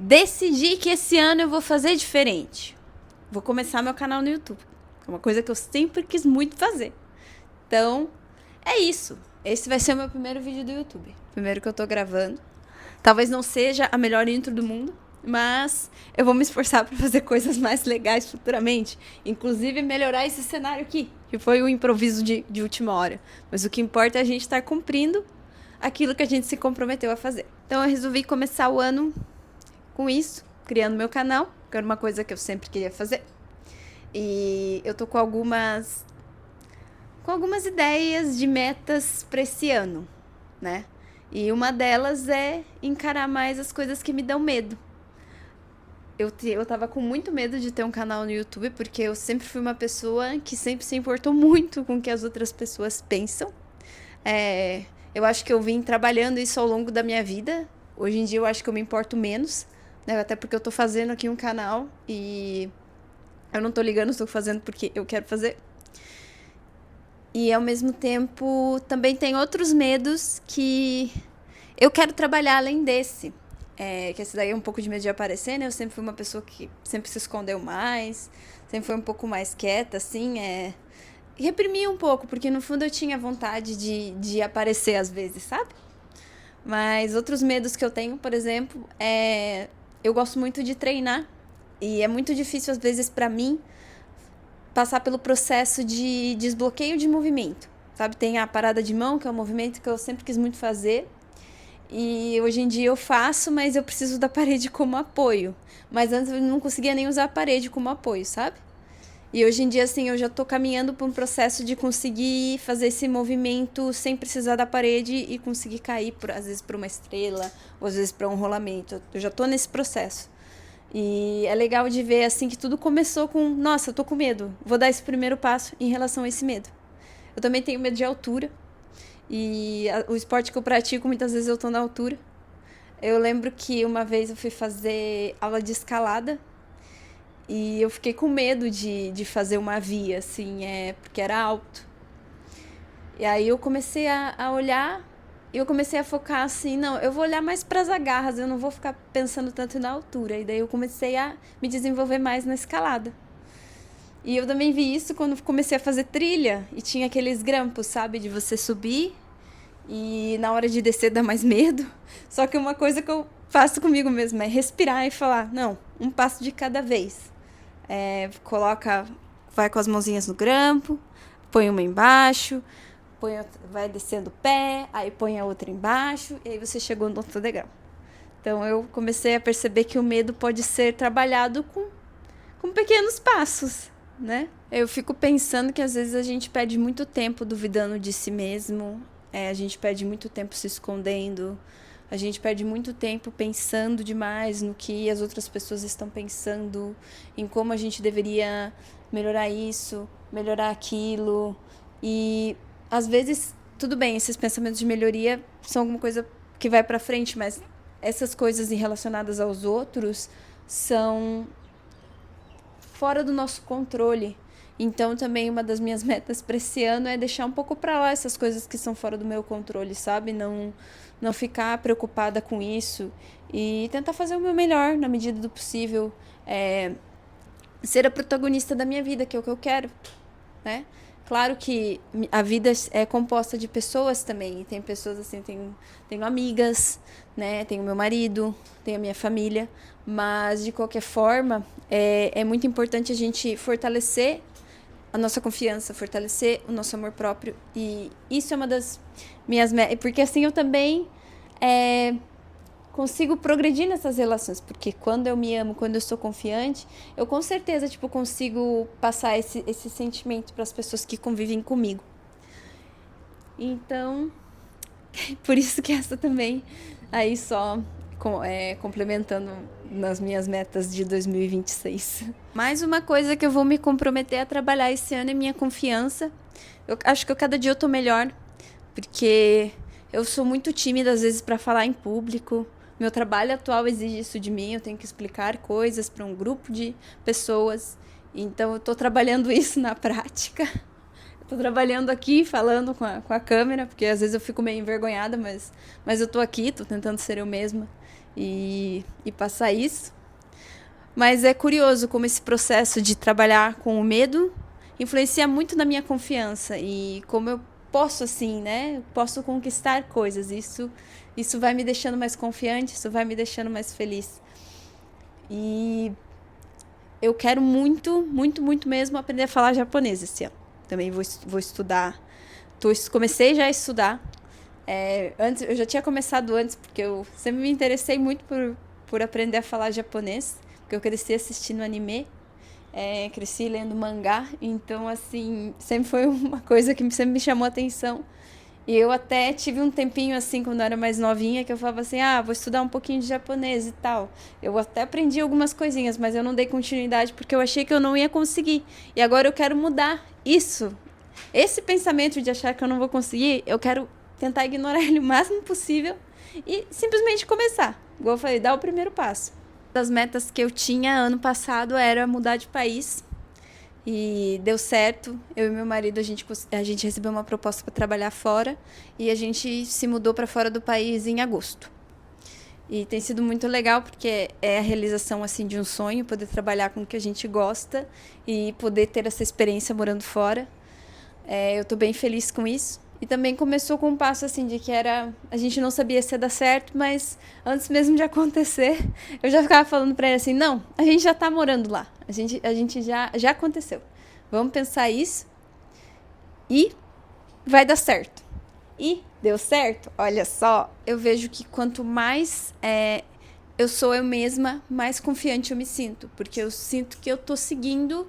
Decidi que esse ano eu vou fazer diferente. Vou começar meu canal no YouTube. É uma coisa que eu sempre quis muito fazer. Então, é isso. Esse vai ser o meu primeiro vídeo do YouTube. Primeiro que eu tô gravando. Talvez não seja a melhor intro do mundo, mas eu vou me esforçar para fazer coisas mais legais futuramente. Inclusive melhorar esse cenário aqui, que foi um improviso de última hora. Mas o que importa é a gente estar cumprindo aquilo que a gente se comprometeu a fazer. Então eu resolvi começar o ano com isso, criando meu canal, que era uma coisa que eu sempre queria fazer. E eu tô com algumas ideias de metas para esse ano, né? E uma delas é encarar mais as coisas que me dão medo. Eu tava com muito medo de ter um canal no YouTube, porque eu sempre fui uma pessoa que sempre se importou muito com o que as outras pessoas pensam. Eu acho que eu vim trabalhando isso ao longo da minha vida. Hoje em dia eu acho que eu me importo menos, né? Até porque eu tô fazendo aqui um canal e eu não tô ligando, estou fazendo porque eu quero fazer. E ao mesmo tempo também tem outros medos que eu quero trabalhar além desse. Que esse daí é um pouco de medo de aparecer, né? Eu sempre fui uma pessoa que sempre se escondeu mais, sempre foi um pouco mais quieta, assim, reprimia um pouco, porque no fundo eu tinha vontade de aparecer às vezes, sabe? Mas outros medos que eu tenho, por exemplo, eu gosto muito de treinar. E é muito difícil às vezes pra mim passar pelo processo de desbloqueio de movimento, sabe? Tem a parada de mão, que é um movimento que eu sempre quis muito fazer. E hoje em dia eu faço, mas eu preciso da parede como apoio. Mas antes eu não conseguia nem usar a parede como apoio, sabe? E hoje em dia, assim, eu já tô caminhando para um processo de conseguir fazer esse movimento sem precisar da parede e conseguir cair, às vezes, para uma estrela, ou às vezes para um rolamento. Eu já tô nesse processo. E é legal de ver, assim, que tudo começou com, nossa, eu tô com medo, vou dar esse primeiro passo em relação a esse medo. Eu também tenho medo de altura. E o esporte que eu pratico, muitas vezes eu tô na altura. Eu lembro que uma vez eu fui fazer aula de escalada e eu fiquei com medo de fazer uma via, assim, porque era alto. E aí eu comecei a olhar e eu comecei a focar assim, não, eu vou olhar mais para as agarras, eu não vou ficar pensando tanto na altura. E daí eu comecei a me desenvolver mais na escalada. E eu também vi isso quando comecei a fazer trilha e tinha aqueles grampos, sabe, de você subir e na hora de descer dá mais medo. Só que uma coisa que eu faço comigo mesma é respirar e falar, não, um passo de cada vez. Vai com as mãozinhas no grampo, põe uma embaixo, vai descendo o pé, aí põe a outra embaixo e aí você chegou no outro degrau. Então eu comecei a perceber que o medo pode ser trabalhado com pequenos passos, né? Eu fico pensando que às vezes a gente perde muito tempo duvidando de si mesmo, a gente perde muito tempo se escondendo, a gente perde muito tempo pensando demais no que as outras pessoas estão pensando, em como a gente deveria melhorar isso, melhorar aquilo. E às vezes, tudo bem, esses pensamentos de melhoria são alguma coisa que vai pra frente, mas essas coisas relacionadas aos outros são fora do nosso controle. Então também uma das minhas metas para esse ano é deixar um pouco para lá essas coisas que são fora do meu controle, sabe? Não ficar preocupada com isso e tentar fazer o meu melhor na medida do possível. Ser a protagonista da minha vida, que é o que eu quero, né? Claro que a vida é composta de pessoas também. Tem pessoas assim, tenho amigas, né? Tenho meu marido, tenho a minha família. Mas, de qualquer forma, é muito importante a gente fortalecer a nossa confiança, fortalecer o nosso amor próprio. E isso é uma das minhas metas. Porque assim eu também consigo progredir nessas relações. Porque quando eu me amo, quando eu sou confiante, eu com certeza consigo passar esse sentimento para as pessoas que convivem comigo. Então, por isso que essa também, aí só complementando nas minhas metas de 2026. Mais uma coisa que eu vou me comprometer a trabalhar esse ano é minha confiança. Eu acho que cada dia eu tô melhor, porque eu sou muito tímida às vezes para falar em público. Meu trabalho atual exige isso de mim, eu tenho que explicar coisas para um grupo de pessoas. Então eu tô trabalhando isso na prática. Tô trabalhando aqui, falando com a câmera, porque às vezes eu fico meio envergonhada, mas eu tô aqui, tô tentando ser eu mesma. e passar isso. Mas é curioso como esse processo de trabalhar com o medo influencia muito na minha confiança e como eu posso, assim, né? Posso conquistar coisas. Isso vai me deixando mais confiante, isso vai me deixando mais feliz. E eu quero muito, muito, muito mesmo aprender a falar japonês esse ano. Também vou estudar. Comecei já a estudar. Antes, eu já tinha começado antes, porque eu sempre me interessei muito por aprender a falar japonês. Porque eu cresci assistindo anime, cresci lendo mangá. Então, assim, sempre foi uma coisa que sempre me chamou a atenção. E eu até tive um tempinho, assim, quando eu era mais novinha, que eu falava assim, vou estudar um pouquinho de japonês e tal. Eu até aprendi algumas coisinhas, mas eu não dei continuidade porque eu achei que eu não ia conseguir. E agora eu quero mudar isso. Esse pensamento de achar que eu não vou conseguir, eu quero tentar ignorar ele o máximo possível e simplesmente começar. Igual eu falei, dar o primeiro passo. Das metas que eu tinha ano passado era mudar de país. E deu certo. Eu e meu marido, a gente recebeu uma proposta para trabalhar fora e a gente se mudou para fora do país em agosto. E tem sido muito legal porque é a realização assim de um sonho, poder trabalhar com o que a gente gosta e poder ter essa experiência morando fora. Eu estou bem feliz com isso. E também começou com um passo assim de que a gente não sabia se ia dar certo, mas antes mesmo de acontecer, eu já ficava falando para ele assim, não, a gente já tá morando lá, a gente já aconteceu. Vamos pensar isso e vai dar certo. E deu certo. Olha só, eu vejo que quanto mais eu sou eu mesma, mais confiante eu me sinto, porque eu sinto que eu tô seguindo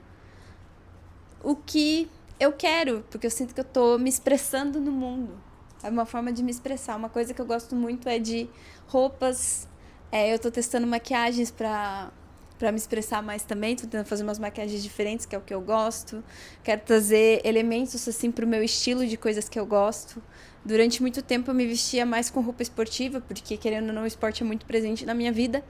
o que eu quero, porque eu sinto que eu tô me expressando no mundo. É uma forma de me expressar. Uma coisa que eu gosto muito é de roupas. Eu tô testando maquiagens pra me expressar mais também. Tô tentando fazer umas maquiagens diferentes, que é o que eu gosto. Quero trazer elementos, assim, pro meu estilo de coisas que eu gosto. Durante muito tempo eu me vestia mais com roupa esportiva, porque, querendo ou não, o esporte é muito presente na minha vida.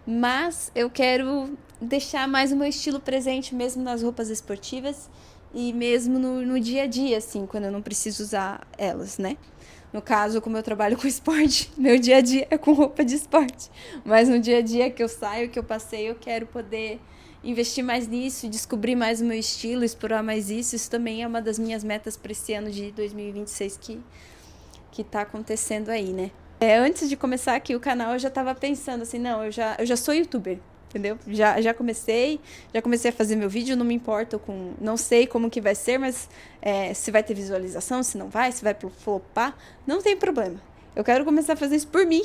Mas eu quero deixar mais o meu estilo presente mesmo nas roupas esportivas e mesmo no dia a dia, assim, quando eu não preciso usar elas, né? No caso, como eu trabalho com esporte, meu dia a dia é com roupa de esporte. Mas no dia a dia que eu saio, que eu passeio, eu quero poder investir mais nisso, descobrir mais o meu estilo, explorar mais isso. Isso também é uma das minhas metas para esse ano de 2026 que tá acontecendo aí, né? Antes de começar aqui o canal, eu já tava pensando assim, não, eu já sou youtuber. Entendeu? Já comecei a fazer meu vídeo, não me importo com... Não sei como que vai ser, mas se vai ter visualização, se não vai, se vai flopar, não tem problema. Eu quero começar a fazer isso por mim,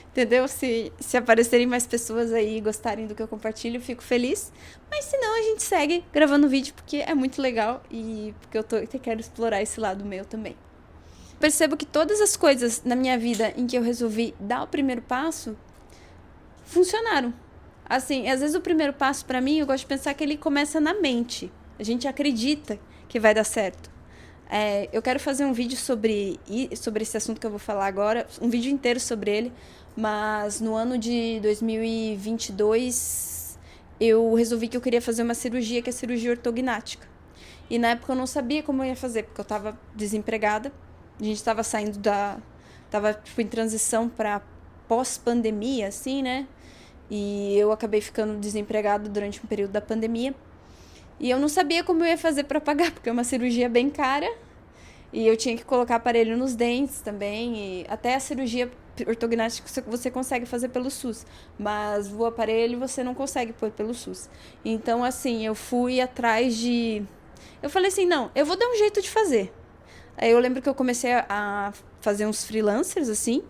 entendeu? Se aparecerem mais pessoas aí e gostarem do que eu compartilho, eu fico feliz. Mas se não, a gente segue gravando vídeo, porque é muito legal e porque eu quero explorar esse lado meu também. Percebo que todas as coisas na minha vida em que eu resolvi dar o primeiro passo funcionaram. Assim, às vezes o primeiro passo para mim, eu gosto de pensar que ele começa na mente. A gente acredita que vai dar certo. Eu quero fazer um vídeo sobre esse assunto que eu vou falar agora, um vídeo inteiro sobre ele, mas no ano de 2022 eu resolvi que eu queria fazer uma cirurgia, que é a cirurgia ortognática. E na época eu não sabia como eu ia fazer, porque eu estava desempregada, a gente estava saindo tava tipo, em transição para pós-pandemia, assim, né? E eu acabei ficando desempregada durante um período da pandemia. E eu não sabia como eu ia fazer para pagar, porque é uma cirurgia bem cara. E eu tinha que colocar aparelho nos dentes também. E até a cirurgia ortognática você consegue fazer pelo SUS. Mas o aparelho você não consegue pôr pelo SUS. Então, assim, eu fui atrás de... Eu falei assim, não, eu vou dar um jeito de fazer. Aí eu lembro que eu comecei a fazer uns freelancers, assim...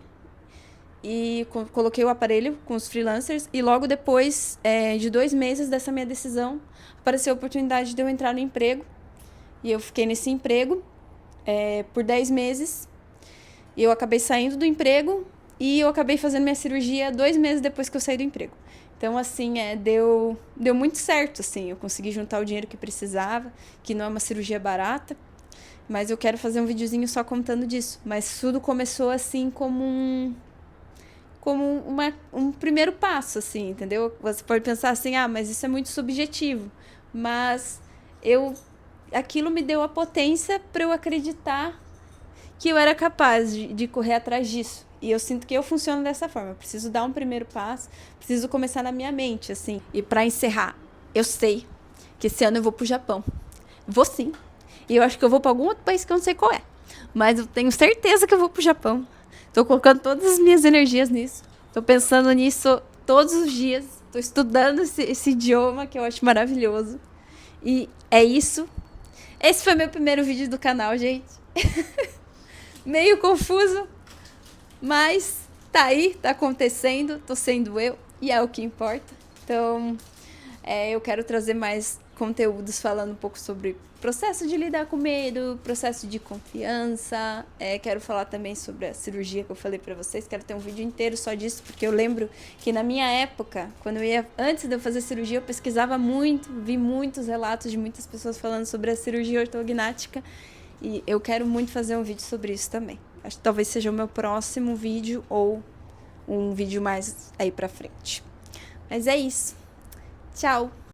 E coloquei o aparelho com os freelancers e logo depois de 2 meses dessa minha decisão apareceu a oportunidade de eu entrar no emprego e eu fiquei nesse emprego por 10 meses e eu acabei saindo do emprego e eu acabei fazendo minha cirurgia 2 meses depois que eu saí do emprego. Então, assim, deu muito certo, assim, eu consegui juntar o dinheiro que precisava, que não é uma cirurgia barata, mas eu quero fazer um videozinho só contando disso. Mas tudo começou, assim, como um primeiro passo, assim, entendeu? Você pode pensar assim, mas isso é muito subjetivo. Mas aquilo me deu a potência para eu acreditar que eu era capaz de correr atrás disso. E eu sinto que eu funciono dessa forma. Eu preciso dar um primeiro passo, preciso começar na minha mente, assim. E pra encerrar, eu sei que esse ano eu vou pro Japão. Vou sim. E eu acho que eu vou pra algum outro país que eu não sei qual é. Mas eu tenho certeza que eu vou pro Japão. Tô colocando todas as minhas energias nisso. Tô pensando nisso todos os dias. Tô estudando esse idioma que eu acho maravilhoso. E é isso. Esse foi meu primeiro vídeo do canal, gente. Meio confuso, mas tá aí, tá acontecendo, tô sendo eu e é o que importa. Então, eu quero trazer mais conteúdos falando um pouco sobre processo de lidar com medo, processo de confiança. Quero falar também sobre a cirurgia que eu falei pra vocês. Quero ter um vídeo inteiro só disso, porque eu lembro que na minha época, antes de eu fazer cirurgia, eu pesquisava muito, vi muitos relatos de muitas pessoas falando sobre a cirurgia ortognática. E eu quero muito fazer um vídeo sobre isso também. Acho que talvez seja o meu próximo vídeo ou um vídeo mais aí pra frente. Mas é isso. Tchau!